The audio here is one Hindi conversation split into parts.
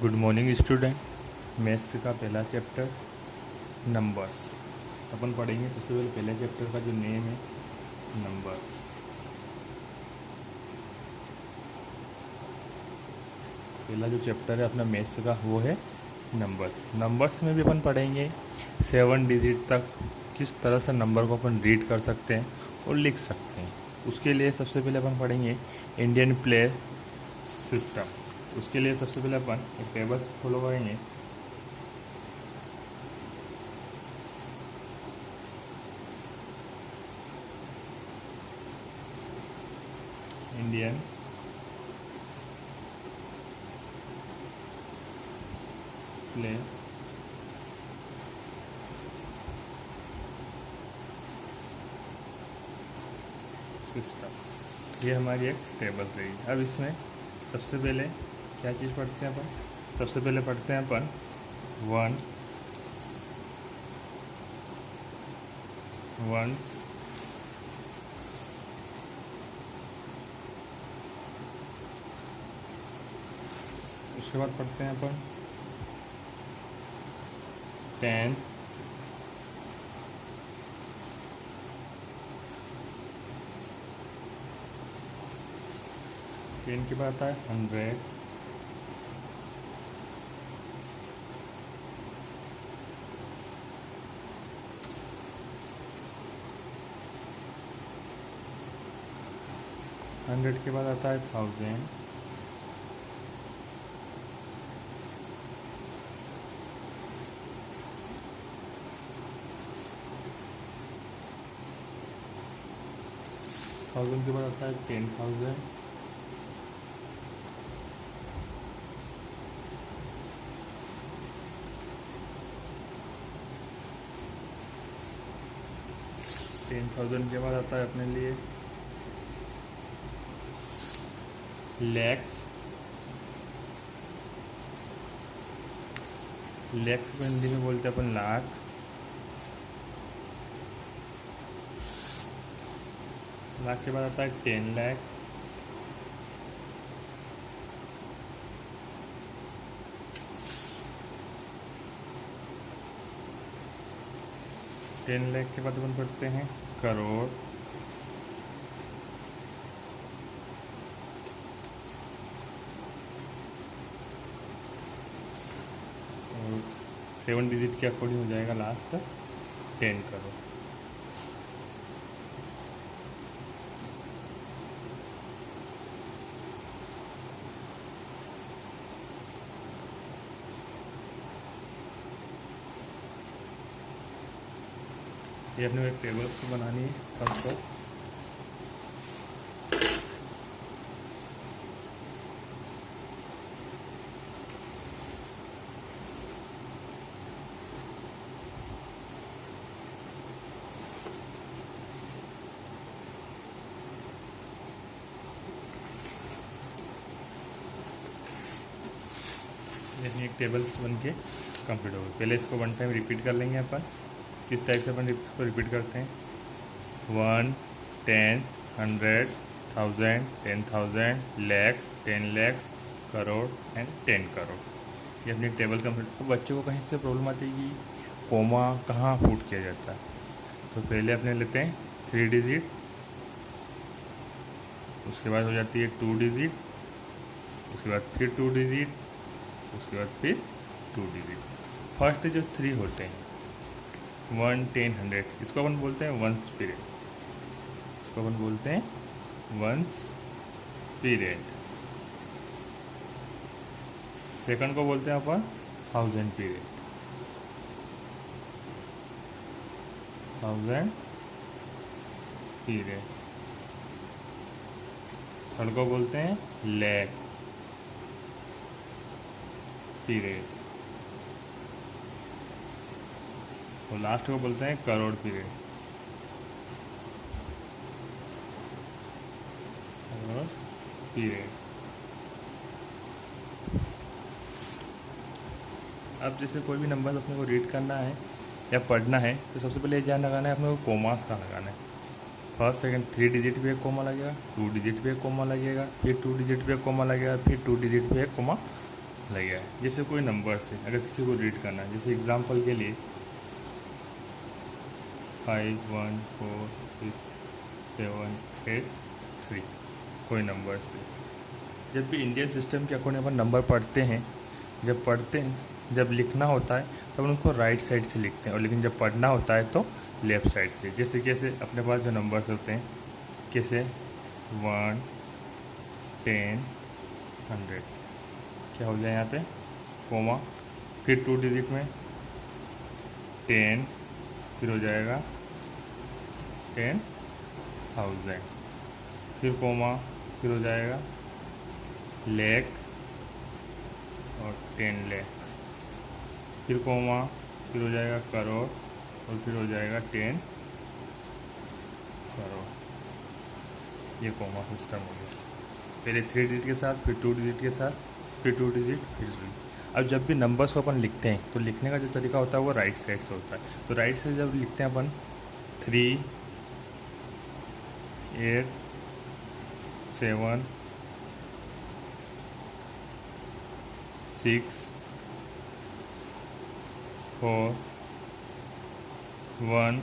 Good morning student. मैथ्स का पहला चैप्टर नंबर्स अपन पढ़ेंगे। सबसे पहले पहले चैप्टर का जो नेम है नंबर्स। पहला जो चैप्टर है अपना मैथ्स का वो है नंबर्स। नंबर्स में भी अपन पढ़ेंगे 7 डिजिट तक किस तरह से नंबर को अपन रीड कर सकते हैं और लिख सकते हैं। उसके लिए सबसे पहले अपन पढ़ेंगे इंडियन प्ले सिस्टम। उसके लिए सबसे पहले अपन एक टेबल फॉलो करेंगे। इंडियन प्ले सिस्टम, ये हमारी एक टेबल रही। अब इसमें सबसे पहले क्या चीज़ पढ़ते हैं अपन? सबसे पहले पढ़ते हैं अपन 1 वंस, उसके बाद पढ़ते हैं अपन 10, के बाद आता है 100, के बाद आता है 1000, के बाद आता है 10,000, के बाद आता है अपने लिए लैक्स। लैक्स को हिंदी में बोलते हैं अपन लाख। लाख के बाद आता है 10 लाख। के बाद अपन पढ़ते हैं करोड़। और 7 डिजिट के अकॉर्डिंग हो जाएगा लास्ट 10 करोड़। ये अपने एक टेबल को बनानी है सबको। ये एक टेबल बन के कंप्लीट हो गई। पहले इसको 1 टाइम रिपीट कर लेंगे अपन। किस टाइप से अपन इसको रिपीट करते हैं? 1, 10, 100, 1000, 10,000, लैक्स, 10 लैक्स, करोड़ एंड 10 करोड़। ये अपनी टेबल कंप्लीट। तो बच्चों को कहीं से प्रॉब्लम आती है कि कोमा कहाँ पुट किया जाता है, तो पहले अपने लेते हैं 3 डिजिट, उसके बाद हो जाती है 2 डिजिट, उसके बाद फिर 2 डिजिट, उसके बाद फिर 2 डिजिट। फर्स्ट जो 3 होते हैं 1, 10, 100, इसको अपन बोलते हैं वंस पीरियड। इसको अपन बोलते हैं वंस पीरियड। सेकंड को बोलते हैं अपन 1000 पीरियड। 1000 पीरियड। थर्ड को बोलते हैं लैख पीरियड। और लास्ट को बोलते हैं करोड़ पीरियड। करोड़ पीरियड। अब जैसे कोई भी नंबर अपने को रीड करना है या पढ़ना है तो सबसे पहले ध्यान लगाना है अपने को कोमास का लगाना है। फर्स्ट सेकंड 3 डिजिट पे एक कोमा लगेगा, 2 डिजिट पे एक कोमा लगेगा, फिर 2 डिजिट पे एक कोमा लगेगा, फिर 2 डिजिट पे एक कोमा लगे है। जैसे कोई नंबर से अगर किसी को रीड करना है, जैसे एग्जांपल के लिए 5 1 4 6 7 8 3 कोई नंबर से। जब भी इंडियन सिस्टम के अकॉर्डिंग अपन नंबर पढ़ते हैं, जब लिखना होता है तब उनको राइट साइड से लिखते हैं, और लेकिन जब पढ़ना होता है तो लेफ़्ट साइड से। जैसे कैसे अपने पास जो नंबर्स होते हैं, कैसे 1 10 100, क्या हो गया यहाँ पे कोमा, फिर 2 डिजिट में 10, फिर हो जाएगा 10,000, फिर कोमा, फिर हो जाएगा लाख और 10 लाख, फिर कोमा, फिर हो जाएगा करोड़, और फिर हो जाएगा 10 करोड़। ये कोमा सिस्टम हो गया। पहले 3 डिजिट के साथ, फिर 2 डिजिट के साथ, फिर 2 डिजिट, फिर 3। अब जब भी नंबर्स को अपन लिखते हैं तो लिखने का जो तरीका होता है वो राइट साइड से होता है। तो राइट से जब लिखते हैं अपन 3 8 7 6 4 1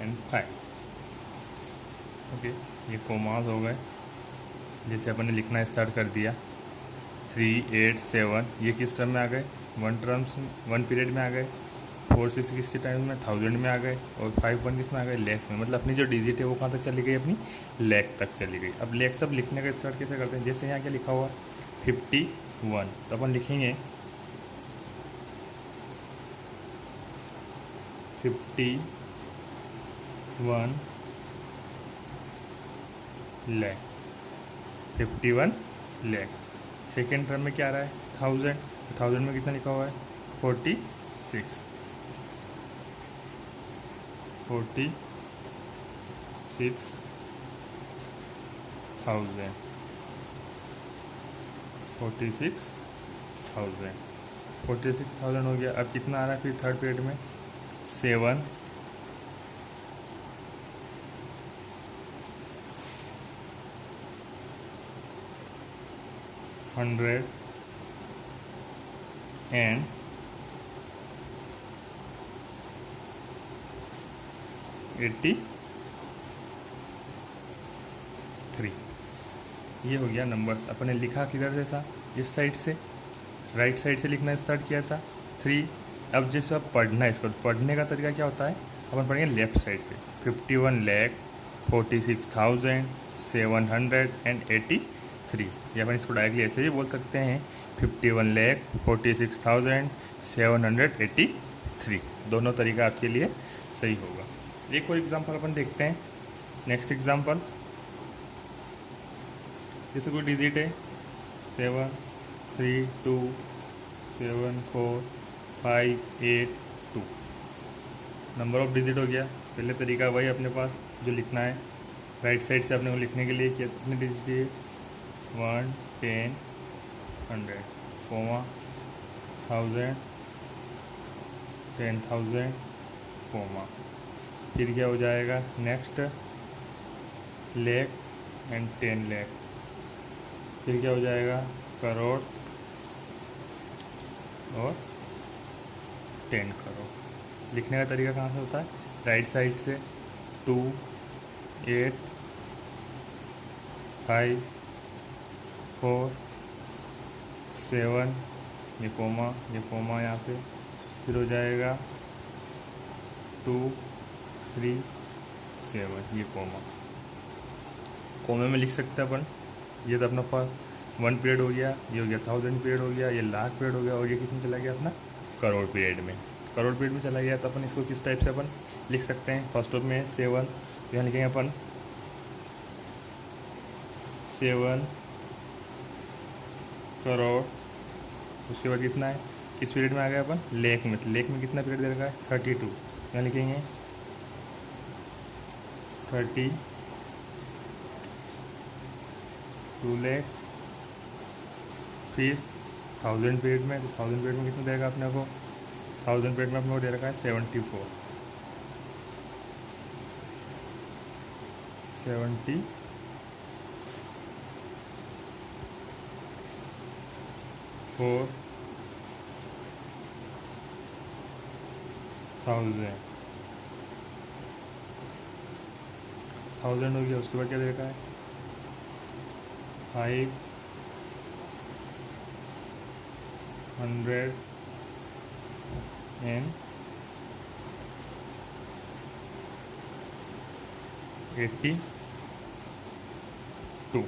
एंड 5। ओके, ये कोमास हो गए। जैसे अपन ने लिखना स्टार्ट कर दिया 3 8 7, ये किस टर्म में आ गए, 1 पीरियड में आ गए। 4 6 किसके टाइम में, 1000 में आ गए। और 5 1 किस में आ गए, लैख में। मतलब अपनी जो डिजिट है वो कहाँ तक चली गई, अपनी लैख तक चली गई। अब लैख सब लिखने का स्टार्ट कैसे करते हैं, जैसे यहाँ क्या लिखा हुआ 51, तो अपन लिखेंगे 51 लाख, 51 लाख। सेकेंड टर्म में क्या आ रहा है 1000, 1000 में कितना लिखा हुआ है 46, 46,000, 46,000, 46,000 हो गया। अब कितना आ रहा है फिर थर्ड पीरियड में 7 100 एंड 83। ये हो गया नंबर्स। अपने लिखा किधर से था, इस साइड से, राइट साइड से लिखना स्टार्ट किया था 3। अब जैसे अब पढ़ना है, इसको पढ़ने का तरीका क्या होता है, अपन पढ़ेंगे लेफ्ट साइड से 51 लाख 46,783। या अपन इसको डायरेक्टली ऐसे भी बोल सकते हैं 51 लाख 46,783। दोनों तरीका आपके लिए सही होगा। एक और एग्जांपल अपन देखते हैं। नेक्स्ट एग्जांपल, जैसे कोई डिजिट है 7 3 2 7 4 5 8 2, नंबर ऑफ डिजिट हो गया। पहले तरीका वही अपने पास जो लिखना है, राइट साइड से अपने को लिखने के लिए कितने डिजिट चाहिए 1 10 100, कोमा 1000 10,000, कोमा, फिर क्या हो जाएगा नेक्स्ट लाख एंड 10 लाख, फिर क्या हो जाएगा करोड़ और 10 करोड़। लिखने का तरीका कहाँ से होता है, राइट साइड से 2 8 5 4 7, ये कोमा यहाँ पे, फिर हो जाएगा 2 3 7, ये कोमा। कोमे में लिख सकते हैं अपन। ये तो अपना 1 पीरियड हो गया, ये हो गया 1000 पीरियड हो गया, ये लाख पीरियड हो गया, और ये किस में चला गया अपना करोड़ पीरियड में। करोड़ पीरियड में चला गया तो अपन इसको किस टाइप से अपन लिख सकते हैं, फर्स्ट ऑफ में 7, यहाँ लिखेंगे अपन 7 करोड़। उसके बाद कितना है, किस पीरियड में आ गया अपन लेख में, तो लेख में कितना पीरियड दे रखा है 32, यहाँ लिखेंगे 32 लाख। फिर 1000 पीरियड में, तो 1000 पीरियड में कितना देगा अपने को, 1000 पीरियड में अपने को दे रखा है 74, 74 थाउजेंड हो गया। उसके बाद क्या देखा है 582।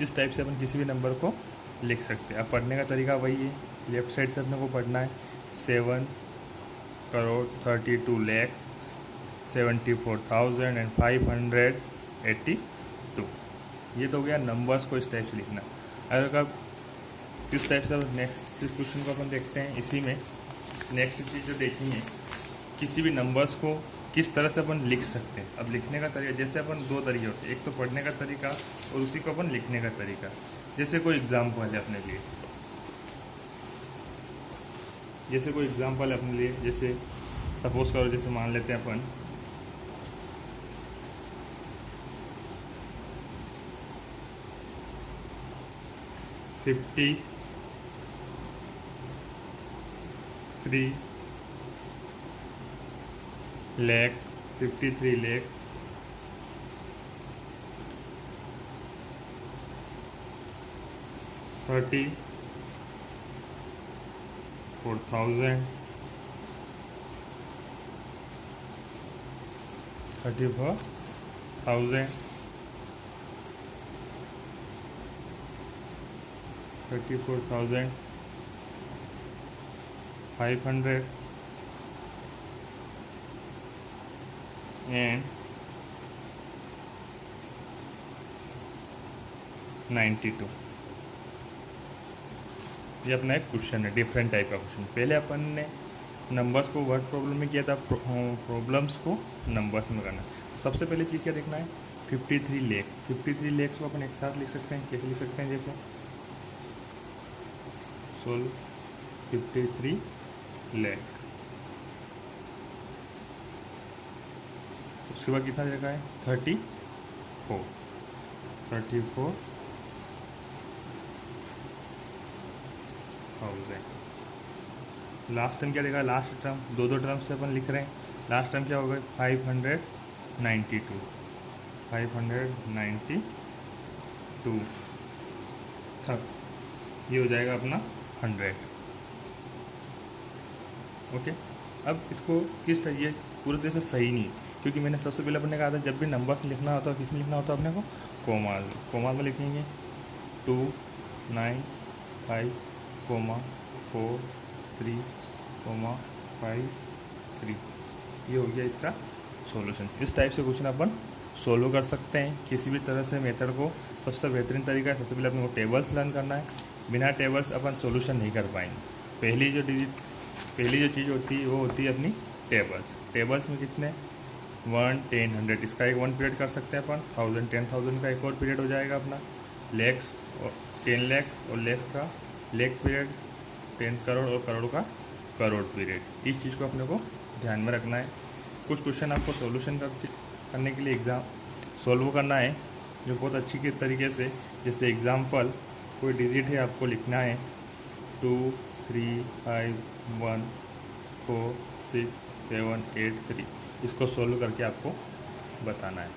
इस टाइप से अपन किसी भी नंबर को लिख सकते हैं। अब पढ़ने का तरीका वही है, लेफ्ट साइड से अपने को पढ़ना है 7,32,74,582। ये तो हो गया नंबर्स को इस टाइप से लिखना। अगर आप इस टाइप से नेक्स्ट क्वेश्चन को अपन देखते हैं। इसी में नेक्स्ट चीज़ जो देखेंगे किसी भी नंबर्स को किस तरह से अपन लिख सकते हैं। अब लिखने का तरीका जैसे अपन दो तरीके होते हैं, एक तो पढ़ने का तरीका और उसी को अपन लिखने का तरीका। जैसे कोई एग्जाम्पल है अपने लिए, जैसे सपोज करो, जैसे मान लेते हैं अपन 53 लाख 34,000 34,500 and 92। ये अपना एक क्वेश्चन है, डिफरेंट टाइप का क्वेश्चन। पहले अपन ने नंबर्स को वर्ड प्रॉब्लम में किया था, प्रॉब्लम्स को नंबर्स में करना। सबसे पहले चीज़ क्या देखना है 53 लाख। 53 लाख को अपन एक साथ लिख सकते हैं। कैसे लिख सकते हैं, जैसे सोल्व 53 लाख। उसके बाद कितना देखा है 34। लास्ट टर्म क्या देखा, लास्ट टर्म दो टर्म से अपन लिख रहे हैं। लास्ट टर्म क्या होगा 592। तब ये हो जाएगा अपना 100। ओके, अब इसको किस तरह, ये पूरी तरह से सही नहीं, क्योंकि मैंने सबसे पहले अपने कहा था जब भी नंबर्स लिखना होता है किस में लिखना होता है अपने को, कोमाल में लिखेंगे 295,43,53। ये हो गया इसका सॉल्यूशन। इस टाइप से क्वेश्चन अपन सोल्व कर सकते हैं किसी भी तरह से मेथड को। सबसे बेहतरीन तरीका है, सबसे पहले अपने को टेबल्स लर्न करना है। बिना टेबल्स अपन सॉल्यूशन नहीं कर पाएंगे। पहली जो चीज़ होती है वो होती है अपनी टेबल्स। टेबल्स में कितने 1, 10, 100, इसका एक 1 पीरियड कर सकते हैं अपन। 1000, 10,000 का एक और पीरियड हो जाएगा अपना। लैक्स और 10 लाख और लैक्स का लाख पीरियड, 10 करोड़ और करोड़ का करोड़ पीरियड। इस चीज़ को अपने को ध्यान में रखना है। कुछ क्वेश्चन आपको सॉल्यूशन करने के लिए सॉल्व करना है जो बहुत अच्छी के तरीके से, जैसे एग्जांपल कोई डिजिट है आपको लिखना है 2, 3, 5, 1, 4, 6, 7, 8, 3। इसको सॉल्व करके आपको बताना है।